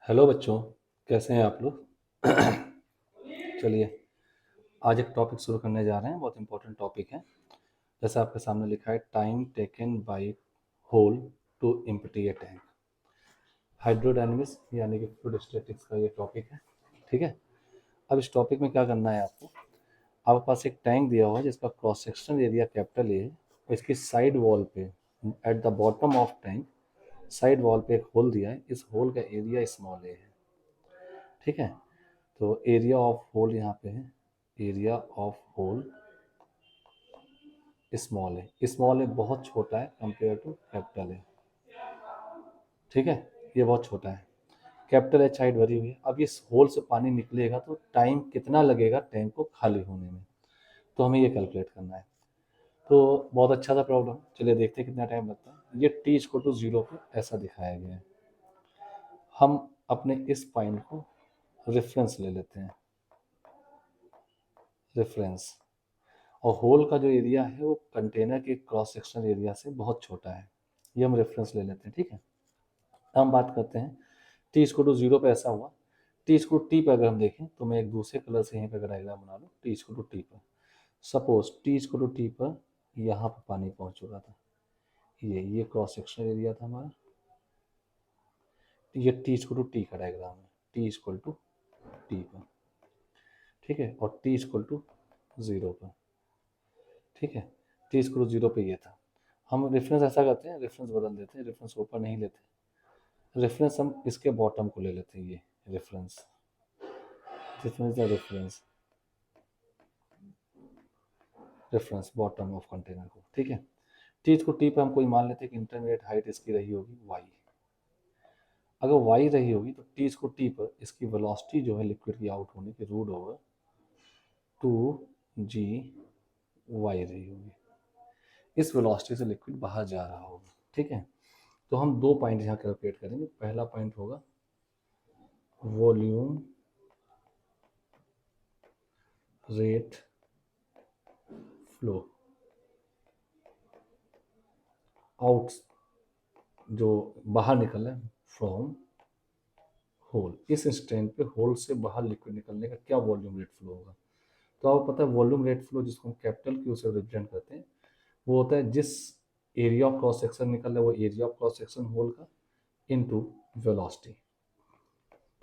Hello बच्चों, कैसे हैं आप लोग? चलिए, आज एक टॉपिक शुरू करने जा रहे हैं। बहुत इंपॉर्टेंट टॉपिक है। जैसे आपके सामने लिखा है, time taken by hole to empty a tank. Hydrodynamics यानी कि फ्लूइड स्टैटिक्स का ये टॉपिक है। ठीक है। अब इस टॉपिक में क्या करना है आपको, आपके पास एक टैंक दिया हुआ है जिसका cross section area capital A है और इसकी साइड वॉल पे, at the bottom of tank, side wall पे एक होल दिया है। इस होल का एरिया स्मॉल ए है। ठीक है। तो एरिया ऑफ होल यहाँ पे है, एरिया ऑफ होल स्मॉल है। स्मॉल है बहुत छोटा है कंपेयर टू कैपिटल है। ठीक है, ये बहुत छोटा है। कैपिटल एच हाइट भरी हुई है। अब इस होल से पानी निकलेगा तो टाइम कितना लगेगा टैंक को खाली होने में, तो हमें ये कैलकुलेट करना है। तो बहुत अच्छा सा प्रॉब्लम। चलिए देखते हैं कितना टाइम लगता है। ये टी इक्वल टू 0 पे ऐसा दिखाया गया है। हम अपने इस पॉइंट को रेफरेंस ले लेते हैं, रेफरेंस। और होल का जो एरिया है वो कंटेनर के क्रॉस सेक्शनल एरिया से बहुत छोटा है। ये हम रेफरेंस ले लेते हैं। ठीक है। हम बात करते हैं टी इक्वल टू 0 पे ऐसा हुआ। टी इक्वल टू टी पे अगर हम देखें तो मैं एक दूसरे कलर से यहीं पे डायग्राम बना लूँ। टी इक्वल टू टी पर suppose t equal to t पर यहाँ पर पानी पहुँच चुका था। ये क्रॉस सेक्शनल एरिया था हमारा। ये टी इक्वल टू टी का डायग्राम है, टी इक्वल टू टी पर। ठीक है। और टी इक्वल टू 0 पर। ठीक है। टी इक्वल टू 0 पे ये था। हम रेफरेंस ऐसा करते हैं, रेफरेंस बदल देते हैं, रेफरेंस ऊपर नहीं लेते। रेफरेंस हम इसके बॉटम को ले लेते हैं। ये reference, reference reference bottom of container को। ठीक है। टी को टी पे हम कोई मान लेते हैं कि इंटरमीडिएट हाइट इसकी रही होगी वाई। अगर वाई रही होगी तो टी को टी पर इसकी वेलोसिटी जो है लिक्विड की आउट होने की रूट ओवर 2g वाई रही होगी। इस वेलोसिटी से लिक्विड बाहर जा रहा होगा। ठीक है। तो हम दो पॉइंट यहाँ कैलकुलेट करेंगे। पहला पॉइंट होगा वॉल्यूम रेट फ्लो आउट, जो बाहर निकल रहा है फ्रॉम होल। इस इंस्टेंट पे होल से बाहर लिक्विड निकलने का क्या वॉल्यूम रेट फ्लो होगा। तो आपको पता है वॉल्यूम रेट फ्लो जिसको हम कैपिटल क्यू से रिप्रेजेंट करते हैं, वो होता है जिस एरिया ऑफ क्रॉस सेक्शन निकल रहा है वो area of cross section hole का इनटू वेलोसिटी।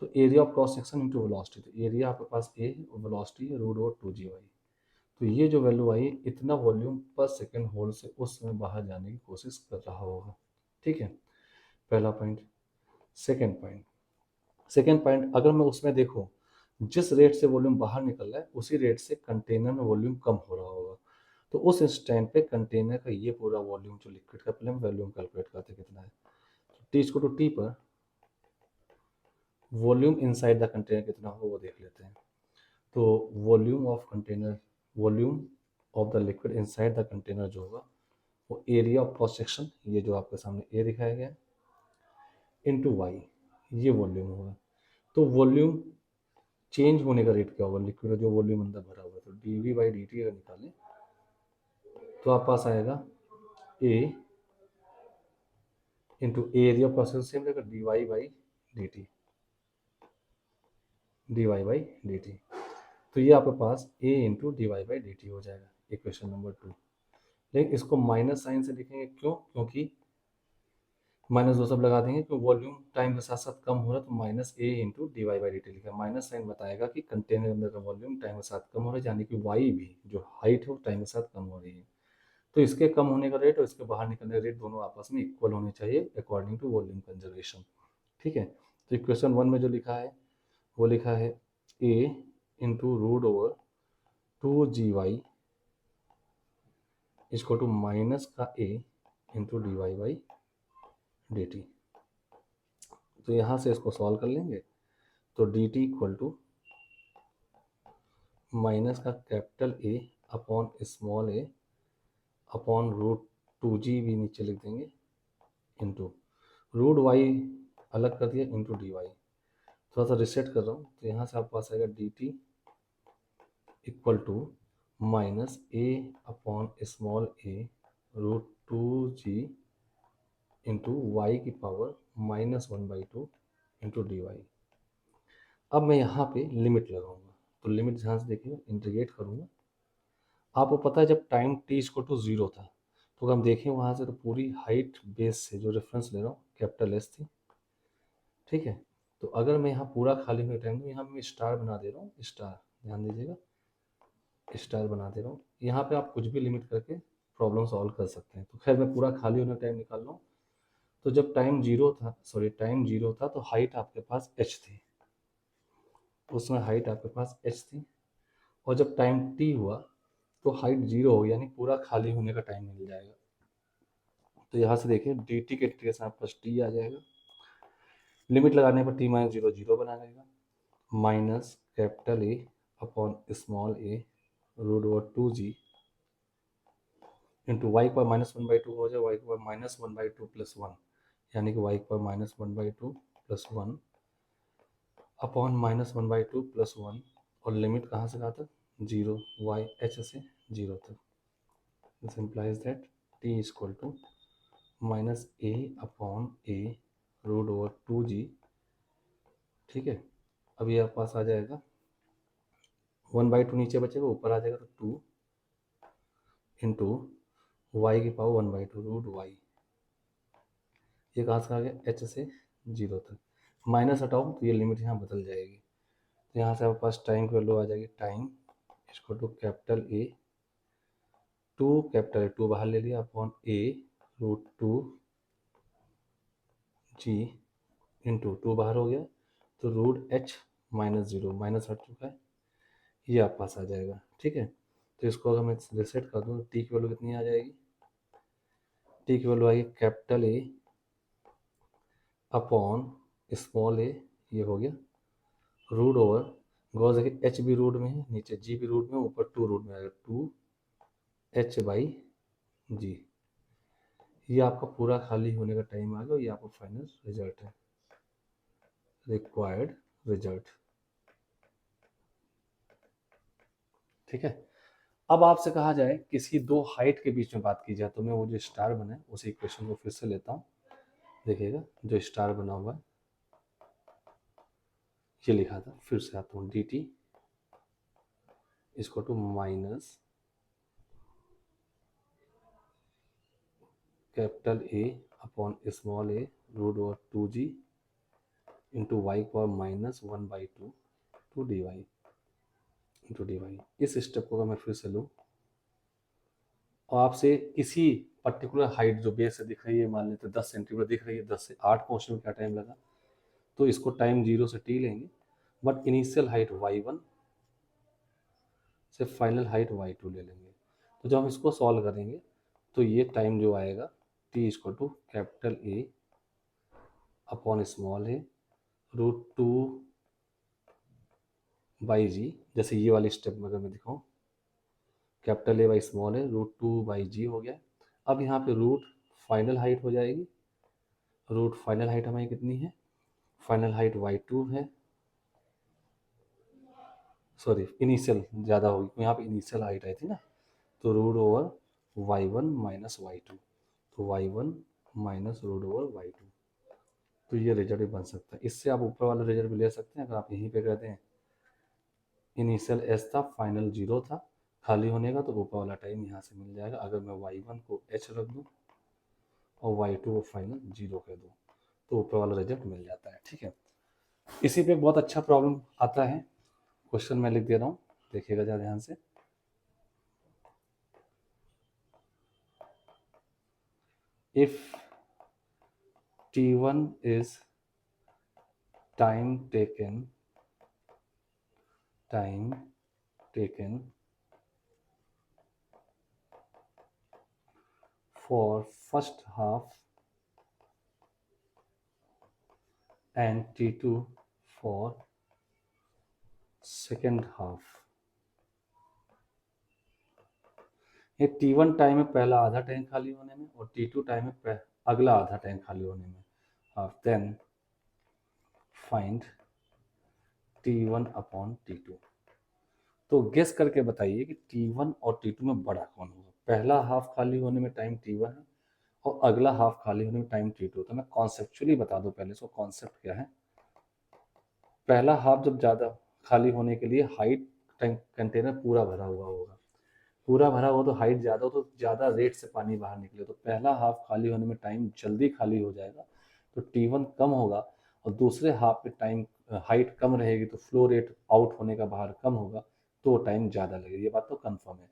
तो area of cross section into velocity, तो एरिया आपके पास ए है और वेलोसिटी है रूट ओवर 2g वाई। तो ये जो वैल्यू आई इतना वॉल्यूम पर सेकेंड होल से उस समय बाहर जाने की कोशिश कर रहा होगा। ठीक है, पहला पॉइंट। सेकेंड पॉइंट अगर मैं उसमें देखूं जिस रेट से वॉल्यूम बाहर निकल रहा है उसी रेट से कंटेनर में वॉल्यूम कम हो रहा होगा। तो उस इंस्टेंट पे कंटेनर का ये पूरा वॉल्यूम जो लिक्विड का, पहले हम वॉल्यूम कैलकुलेट करते कितना है। टी इसको टू टी पर वॉल्यूम इनसाइड द कंटेनर कितना होगा वो देख लेते हैं। तो volume of container, volume of the liquid inside the container जो होगा वो एरिया ऑफ क्रॉस सेक्शन, ये जो आपके सामने ए दिखाया गया है, इनटू वाई, ये वॉल्यूम होगा। तो वॉल्यूम चेंज होने का रेट क्या होगा लिक्विड जो वॉल्यूम अंदर भरा हुआ है। तो D V by D T अगर निकालें तो आप पास आएगा A into area of process same रहेगा D Y by D T, D Y by D T. तो ये आपके पास A into D Y by D T हो जाएगा, इक्वेशन नंबर 2। लेकिन इसको माइनस साइन से लिखेंगे, क्यों? क्योंकि माइनस दो सब लगा देंगे क्योंकि वॉल्यूम टाइम के साथ साथ कम हो रहा है। तो minus a into D Y by D t लिखा। माइनस साइन बताएगा कि कंटेनर के अंदर का वॉल्यूम टाइम के साथ कम हो रहा है, यानी कि वाई भी जो हाइट है वो टाइम के साथ कम हो रही है। तो इसके कम होने का रेट और इसके बाहर निकलने का रेट दोनों आपस में इक्वल होने चाहिए अकॉर्डिंग टू वॉल्यूम कंजर्वेशन। ठीक है। तो इक्वेशन 1 में जो लिखा है वो लिखा है A into root over 2g Y इसको टू माइनस का A into D Y by D T. तो यहाँ से इसको सॉल्व कर लेंगे तो D T equal to minus का capital A upon small A upon root 2g भी नीचे लिख देंगे इंटू रूट वाई अलग कर दिया इंटू डी वाई। थोड़ा सा रिसेट कर रहा हूँ तो यहाँ से आपके पास आएगा d T equal to minus a upon small a root 2g into y की पावर -1/2 इंटू डी वाई। अब मैं यहाँ पे लिमिट लगाऊंगा, तो लिमिट ध्यान से देखिए, इंटीग्रेट करूंगा। आपको पता है जब टाइम t इक्वल टू 0 था, तो अगर हम देखें वहाँ से, तो पूरी हाइट बेस से जो रेफरेंस ले रहा हूँ कैपिटल S थी, ठीक है। तो अगर मैं यहाँ पूरा खाली हुए टाइम दूँ, यहाँ मैं स्टार बना दे रहा हूँ, स्टार, ध्यान दीजिएगा, स्टार बना दे रहा हूँ। यहाँ पे आप कुछ भी लिमिट करके प्रॉब्लम सॉल्व कर सकते हैं। तो खैर मैं पूरा खाली होने टाइम निकाल रहा हूँ। तो जब टाइम जीरो था तो हाइट आपके पास h थी, उसमें हाइट आपके पास h थी। और जब टाइम t हुआ तो हाइट 0 हो, यानी पूरा खाली होने का टाइम मिल जाएगा। तो यहाँ से देखिए dt के इंटीग्रेशन आपके पास t आ जाएगा। लिमिट लगाने पर t माइनस 0 0 बना रहेगा, minus capital A upon small a root over 2g into y पर -1/2 हो जाए, वाई पर -1/2 प्लस 1, यानी कि वाई पर -1/2 प्लस 1 अपॉन -1/2 प्लस 1। और लिमिट कहाँ से कहाँ तक, 0, वाई h से 0 तक। This implies that t equal to minus a upon a root over 2g, ठीक है। अब ये आपके पास आ जाएगा 1/2 नीचे बचेगा, ऊपर आ जाएगा, तो 2 इंटू वाई की पावर 1/2 रूट वाई। ये कहाँ से आ गया, h से 0 तक। माइनस हटाओ तो ये लिमिट यहाँ बदल जाएगी। तो यहाँ से आपके पास टाइम की वैल्यू आ जाएगी, टाइम इसको to capital A, 2 capital A, 2 बाहर ले लिया, upon A root 2g into 2 बाहर हो गया, तो रूट h माइनस 0, माइनस हट चुका है, ये आपके पास आ जाएगा, ठीक है। तो इसको अगर मैं रिसेट कर दूँ, टी की वैल्यू कितनी आ जाएगी, टी की वैल्यू आएगी capital A upon small a, ये हो गया, रूट ओवर, गौर देखिए h भी रूट में है, नीचे g भी रूट में, ऊपर 2 रूट में आएगा, 2h/g। ये आपका पूरा खाली होने का टाइम आ गया, ये आपका फाइनल रिजल्ट है, रिक्वायर्ड रिजल्ट, ठीक है। अब आपसे कहा जाए किसी दो हाइट के बीच में बात की जाए, तो मैं वो जो स्टार बना है उसी इक्वेशन को फिर से लेता हूँ। देखिएगा जो स्टार बना हुआ है, ये लिखा था, फिर से आता हूँ, dt इसको to minus capital A upon small a root over 2g into y power -1/2 to dy into dy। इस स्टेप को अगर मैं फिर से लूँ और आपसे किसी पर्टिकुलर हाइट जो बेस से दिख रही है, मान लेते 10 सेंटीमीटर दिख रही है, 10 से 8 पहुँचने में क्या टाइम लगा, तो इसको टाइम 0 से t लेंगे, बट इनिशियल हाइट y1 से फाइनल हाइट y2 ले लेंगे। तो जब हम इसको सॉल्व करेंगे तो ये टाइम जो आएगा t equal to capital A upon small a root 2/g, जैसे ये वाली स्टेप में अगर मैं दिखाऊँ, capital A by small a root 2/g हो गया। अब यहाँ पे रूट फाइनल हाइट हो जाएगी, रूट फाइनल हाइट हमारी कितनी है, फाइनल हाइट y2 है, सॉरी इनिशियल ज़्यादा होगी, यहाँ पे इनिशियल हाइट आई थी ना, तो root over y1 minus y2, तो y1 minus root over y2। तो ये रिजल्ट भी बन सकता है। इससे आप ऊपर वाला रिजल्ट भी ले सकते हैं, अगर आप यहीं पे कहते हैं इनिशियल s था, फाइनल 0 था, खाली होने का, तो ऊपर वाला टाइम यहाँ से मिल जाएगा। अगर मैं y1 को h रख दूँ और y2 को फाइनल 0 कह दूँ, तो ऊपर वाला रिजल्ट मिल जाता है, ठीक है। इसी पे बहुत अच्छा प्रॉब्लम आता है, क्वेश्चन मैं लिख दे रहा हूँ, देखिएगा जरा ध्यान से। If t1 is time taken for first half and t2 for second half। ये t1 टाइम है पहला आधा टैंक खाली होने में, और t2 टाइम है अगला आधा टैंक खाली होने में। Then find t1 upon t2। तो गेस करके बताइए कि t1 और t2 में बड़ा कौन होगा। पहला हाफ खाली होने में टाइम t1 है और अगला हाफ खाली होने में टाइम t2। तो मैं कॉन्सेप्चुअली बता दूं पहले, इसको कॉन्सेप्ट क्या है। पहला हाफ जब ज़्यादा खाली होने के लिए हाइट टैंक कंटेनर पूरा भरा हुआ होगा, पूरा भरा हुआ तो हाइट ज़्यादा हो तो ज़्यादा रेट से पानी बाहर निकले, तो पहला हाफ खाली होने में टाइम जल्दी खाली हो जाएगा, तो T1 कम होगा, और दूसरे हाफ में टाइम हाइट कम रहेगी तो फ्लो रेट आउट होने का बाहर कम होगा, तो टाइम ज़्यादा लगेगा। ये बात तो कंफर्म है।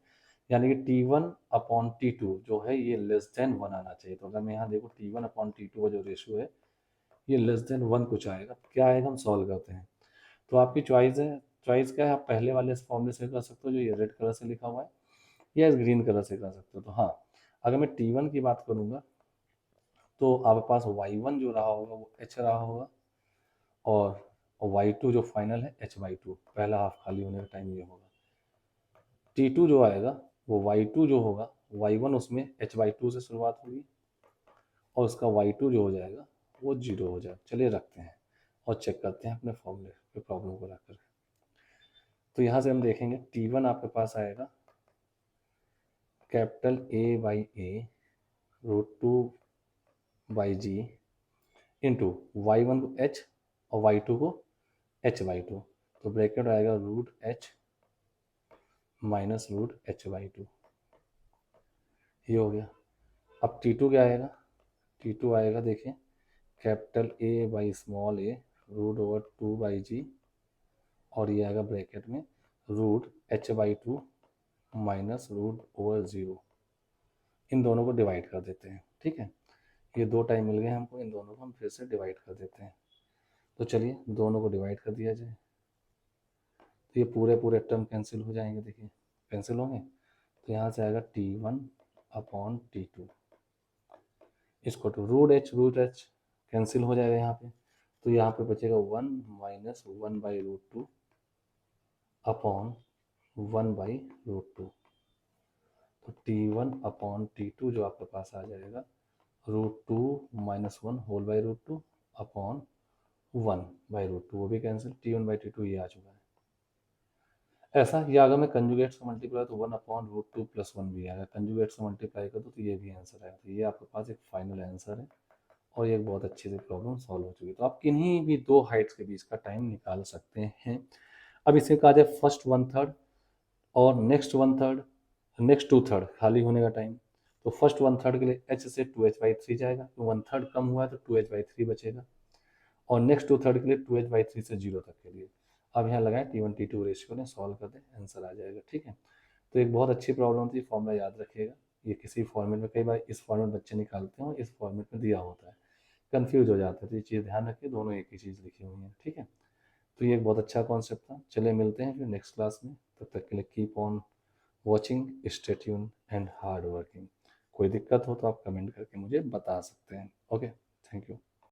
यानी कि T1/T2 जो है ये लेस देन 1 आना चाहिए। तो अगर मैं यहाँ देखो T1/T2 का जो रेशियो है ये लेस देन 1 कुछ आएगा, तो क्या आएगा हम सॉल्व करते हैं। तो आपकी चॉइस है, चॉइस क्या है, आप पहले वाले इस फॉर्मूले से कर सकते हो जो ये रेड कलर से लिखा हुआ है, या इस ग्रीन कलर से कर सकते हो। तो हाँ, अगर मैं T1 की बात करूँगा तो आपके पास y1 जो रहा होगा वो h रहा होगा, और y2 जो फाइनल है h/2, पहला हाफ खाली होने का टाइम ये होगा। T2 जो आएगा वो y2 जो होगा, y1 उसमें h/2 से शुरुआत होगी, और उसका y2 जो हो जाएगा वो 0 हो जाएगा। चलिए रखते हैं और चेक करते हैं अपने फॉर्मूले पे प्रॉब्लम को रखकर। तो यहाँ से हम देखेंगे T1 आपके पास आएगा capital A/A √2/G into y1 को h और y2 को h/2, तो ब्रैकेट आएगा √h माइनस √h/2, ये हो गया। अब T2 क्या आएगा, T2 आएगा देखिए कैपिटल A/a √2/G, और ये आएगा ब्रैकेट में √h/2 माइनस √0। इन दोनों को डिवाइड कर देते हैं, ठीक है। ये दो टाइम मिल गए हमको, इन दोनों को हम फिर से डिवाइड कर देते हैं। तो चलिए दोनों को डिवाइड कर दिया जाए, तो ये पूरे पूरे टर्म कैंसिल हो जाएंगे, देखिए कैंसिल होंगे। तो यहाँ से आएगा T1/T2, इसको तो √h कैंसिल हो जाएगा यहाँ पे, तो यहाँ पे बचेगा 1 माइनस 1/√2 अपॉन 1/√2। तो T1/T2 जो आपके पास आ जाएगा √2 माइनस 1 होल बाई √2 अपॉन 1/√2, वो भी कैंसिल, T1/T2 ये आ चुका है। ऐसा, या अगर मैं कंजुगेट से मल्टीप्लाई तो 1/√2 प्लस 1 भी आएगा, कंजुगेट से मल्टीप्लाई कर दो तो ये भी आंसर आएगा। तो ये आपके पास एक फाइनल आंसर है, और ये एक बहुत अच्छे से प्रॉब्लम सॉल्व हो चुकी है। तो आप किन्हीं भी दो हाइट्स के बीच का टाइम निकाल सकते हैं। अब इसे कहा जाए फर्स्ट 1/3 और नेक्स्ट 1/3, नेक्स्ट 2/3 खाली होने का टाइम। तो फर्स्ट 1/3 के लिए h से 2h/3 जाएगा, तो 1/3 कम हुआ है तो 2h/3 बचेगा, और नेक्स्ट 2/3 के लिए 2h/3 से 0 तक के लिए अब यहाँ लगाएं T1/T2 रेशियो ने सॉल्व कर दें, आंसर आ जाएगा, ठीक है। तो एक बहुत अच्छी प्रॉब्लम थी, फॉर्मूला याद रखिएगा। ये किसी फॉर्मेट में, कई बार इस फॉर्मेट बच्चे निकालते हैं, इस फॉर्मेट में दिया होता है, कंफ्यूज हो जाते हैं, तो ये चीज़ ध्यान रखिए, दोनों एक ही चीज़ लिखी हुई है, ठीक है। तो ये एक बहुत अच्छा कॉन्सेप्ट था। चलिए मिलते हैं फिर नेक्स्ट क्लास में, तब तक के लिए keep on watching, stay tuned and hard working. कोई दिक्कत हो तो आप कमेंट करके मुझे बता सकते हैं। Okay, thank you.